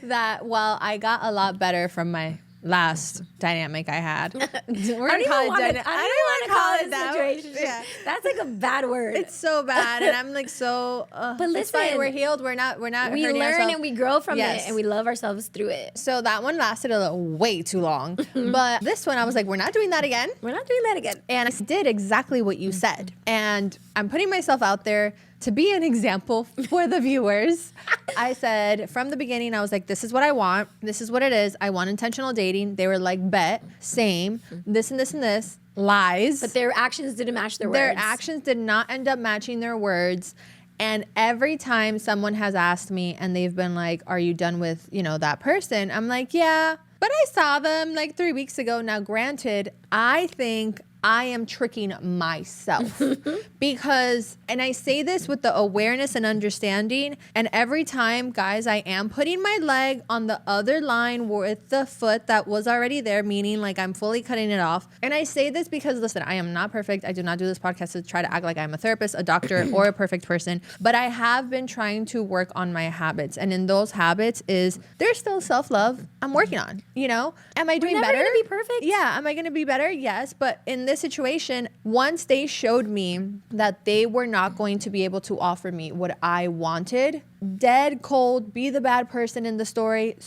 that while I got a lot better from my last dynamic I had. I don't even want to call it that. situation. Yeah. That's like a bad word. It's so bad, and I'm like so. But listen, fine. We're healed. We're not. We hurting learn ourselves. and we grow from it, and we love ourselves through it. So that one lasted way too long. But this one, I was like, we're not doing that again. We're not doing that again. And I did exactly what you said, and I'm putting myself out there to be an example for the viewers. I said from the beginning, I was like, this is what I want. This is what it is. I want intentional dating. They were like, bet, same, this and this and this. Lies. But their actions didn't match their words. Their actions did not end up matching their words. And every time someone has asked me and they've been like, are you done with, that person? I'm like, yeah, but I saw them like 3 weeks ago. Now, granted, I think I am tricking myself because, and I say this with the awareness and understanding, and every time, guys, I am putting my leg on the other line with the foot that was already there, meaning like I'm fully cutting it off. And I say this because, listen, I am not perfect. I do not do this podcast to try to act like I'm a therapist, a doctor, or a perfect person, but I have been trying to work on my habits. And in those habits is there's still self-love I'm working on, Am I doing better? We're never gonna be perfect. Yeah. Am I going to be better? Yes. But in this situation, once they showed me that they were not going to be able to offer me what I wanted, dead cold, be the bad person in the story,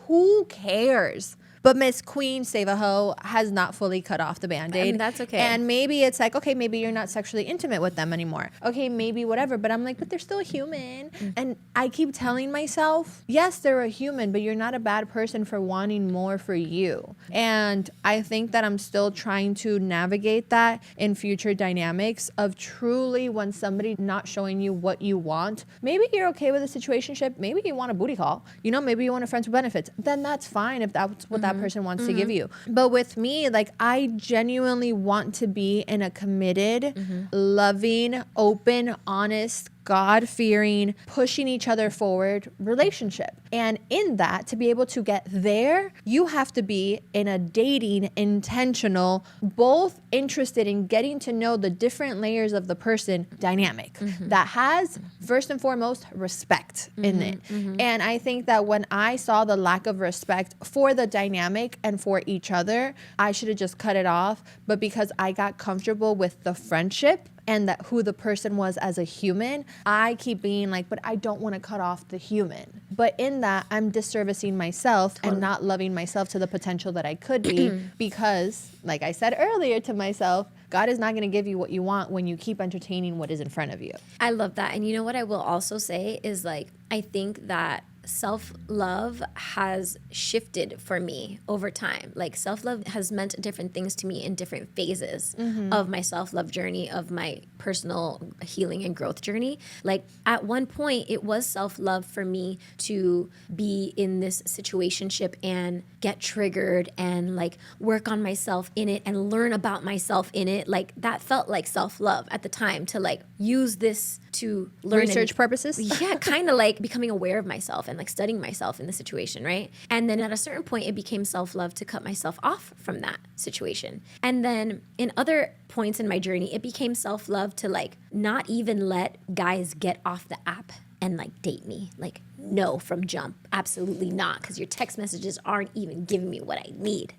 who cares? But Miss Queen Save a Ho has not fully cut off the Band-Aid. And that's okay. And maybe it's like, okay, maybe you're not sexually intimate with them anymore. Okay, maybe whatever. But I'm like, but they're still human. And I keep telling myself, yes, they're a human, but you're not a bad person for wanting more for you. And I think that I'm still trying to navigate that in future dynamics of truly when somebody not showing you what you want, maybe you're okay with a situationship. Maybe you want a booty call. Maybe you want a friends with benefits. Then that's fine if that's what that person wants to give you. But with me, like, I genuinely want to be in a committed, loving, open, honest, God-fearing, pushing each other forward relationship. And in that, to be able to get there, you have to be in a dating, intentional, both interested in getting to know the different layers of the person dynamic that has, first and foremost, respect in it. And I think that when I saw the lack of respect for the dynamic and for each other, I should have just cut it off. But because I got comfortable with the friendship and that who the person was as a human, I keep being like, but I don't want to cut off the human. But in that, I'm disservicing myself and not loving myself to the potential that I could be because, like I said earlier to myself, God is not going to give you what you want when you keep entertaining what is in front of you. I love that. And you know what I will also say is, like, I think that self-love has shifted for me over time. Like self-love has meant different things to me in different phases of my self-love journey, of my personal healing and growth journey. Like at one point it was self-love for me to be in this situationship and get triggered and like work on myself in it and learn about myself in it. Like that felt like self-love at the time, to like use this to learn Research purposes? Yeah, kind of like becoming aware of myself and like studying myself in the situation, right? And then at a certain point, it became self-love to cut myself off from that situation. And then in other points in my journey, it became self-love to like not even let guys get off the app and like date me. Like, no, from jump. Absolutely not, because your text messages aren't even giving me what I need,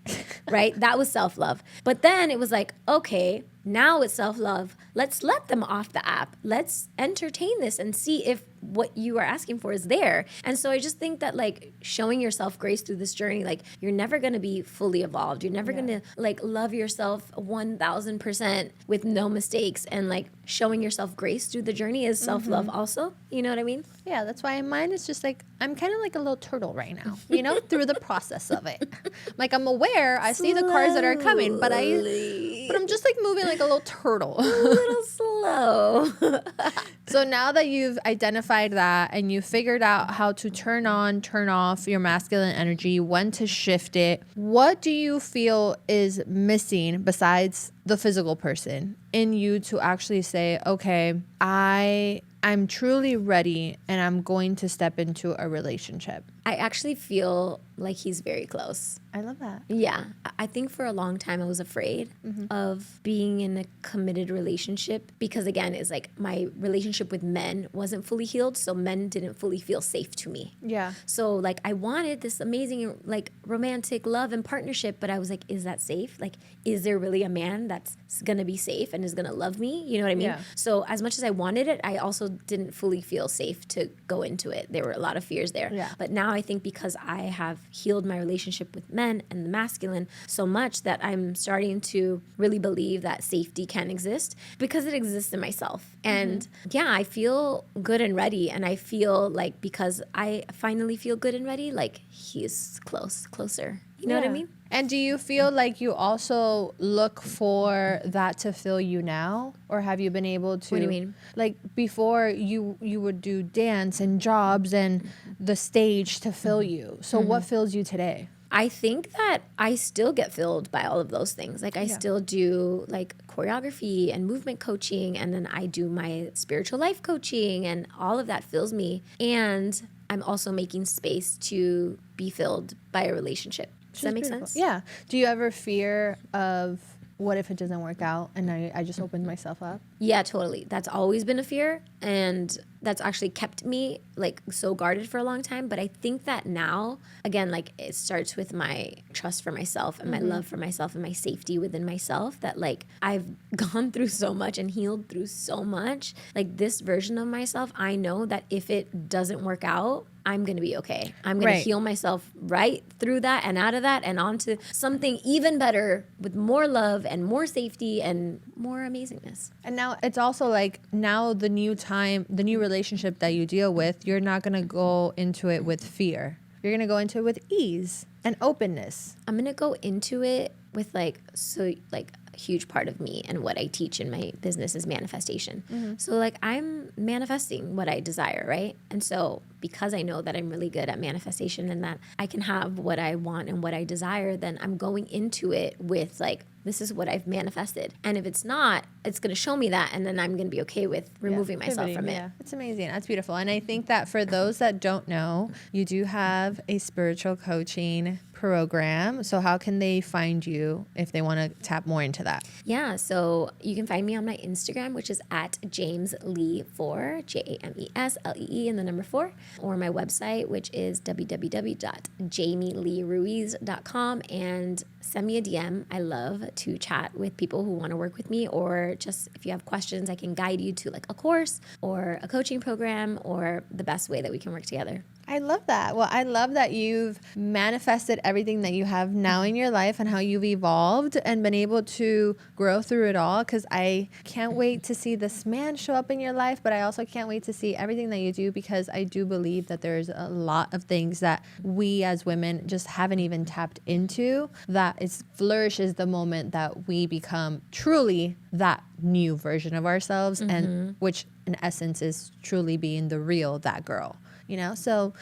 right? That was self-love. But then it was like, okay, now it's self-love. Let's let them off the app. Let's entertain this and see if what you are asking for is there. And so I just think that like showing yourself grace through this journey, like you're never going to be fully evolved. You're never going to like love yourself 1000% with no mistakes. And like showing yourself grace through the journey is self-love also. You know what I mean? Yeah, that's why mine is just like, I'm kind of like a little turtle right now, you know, through the process of it. Like I'm aware, I see the cars that are coming, but I'm just like moving like a little turtle. A little slow. So now that you've identified that and you figured out how to turn on, turn off your masculine energy, when to shift it, what do you feel is missing besides the physical person in you to actually say, okay, I'm truly ready and I'm going to step into a relationship? I actually feel like he's very close. I love that. Yeah. I think for a long time I was afraid of being in a committed relationship because, again, it's like my relationship with men wasn't fully healed, so men didn't fully feel safe to me. Yeah. So like I wanted this amazing like romantic love and partnership, but I was like, is that safe? Like, is there really a man that's gonna be safe and is gonna love me? You know what I mean? Yeah. So as much as I wanted it, I also didn't fully feel safe to go into it. There were a lot of fears there. Yeah. But now I think because I have healed my relationship with men and the masculine so much that I'm starting to really believe that safety can exist because it exists in myself. And yeah, I feel good and ready. And I feel like because I finally feel good and ready, like he's closer. You know what I mean? And do you feel like you also look for that to fill you now? Or have you been able to? What do you mean? Like before you would do dance and jobs and the stage to fill you. So what fills you today? I think that I still get filled by all of those things. Like I still do like choreography and movement coaching, and then I do my spiritual life coaching, and all of that fills me. And I'm also making space to be filled by a relationship. Does that make sense? Yeah. Do you ever fear of what if it doesn't work out and I just opened myself up? Yeah, totally. That's always been a fear, and that's actually kept me like so guarded for a long time. But I think that now, again, like it starts with my trust for myself and my love for myself and my safety within myself, that like I've gone through so much and healed through so much. Like this version of myself, I know that if it doesn't work out, I'm going to be okay. I'm going to heal myself right through that and out of that and onto something even better with more love and more safety and more amazingness. And now it's also like now the new relationship that you deal with, you're not going to go into it with fear. You're going to go into it with ease and openness. I'm going to go into it with a huge part of me and what I teach in my business is manifestation. So like I'm manifesting what I desire, right? And so because I know that I'm really good at manifestation and that I can have what I want and what I desire, then I'm going into it with like, this is what I've manifested. And if it's not, it's going to show me that. And then I'm going to be okay with removing myself from it. Yeah, it's amazing. That's beautiful. And I think that for those that don't know, you do have a spiritual coaching program. So how can they find you if they want to tap more into that? Yeah, so you can find me on my Instagram, which is at James Lee 4, JamesLee and the number 4, or my website, which is www.jamieleeruiz.com, and send me a DM. I love to chat with people who want to work with me, or just if you have questions, I can guide you to like a course or a coaching program or the best way that we can work together. I love that. Well, I love that you've manifested everything that you have now in your life and how you've evolved and been able to grow through it all, because I can't wait to see this man show up in your life, but I also can't wait to see everything that you do, because I do believe that there's a lot of things that we as women just haven't even tapped into. That is, flourish is the moment that we become truly that new version of ourselves, and which in essence is truly being the real that girl. You know, so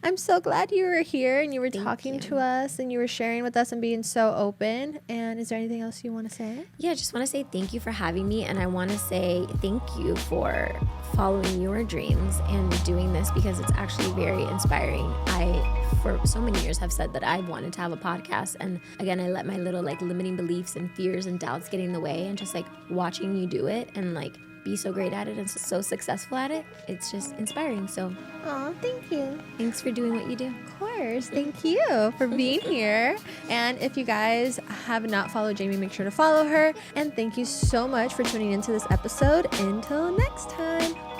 I'm so glad you were here and you were talking to us and you were sharing with us and being so open. And is there anything else you want to say? Yeah, I just want to say thank you for having me. And I want to say thank you for following your dreams and doing this, because it's actually very inspiring. I, for so many years, have said that I wanted to have a podcast. And again, I let my little like limiting beliefs and fears and doubts get in the way, and just like watching you do it and like be so great at it and so successful at it, it's just inspiring. So Thank you. Thanks for doing what you do. Of course. Thank you for being here. And if you guys have not followed Jamie, make sure to follow her. And thank you so much for tuning into this episode. Until next time.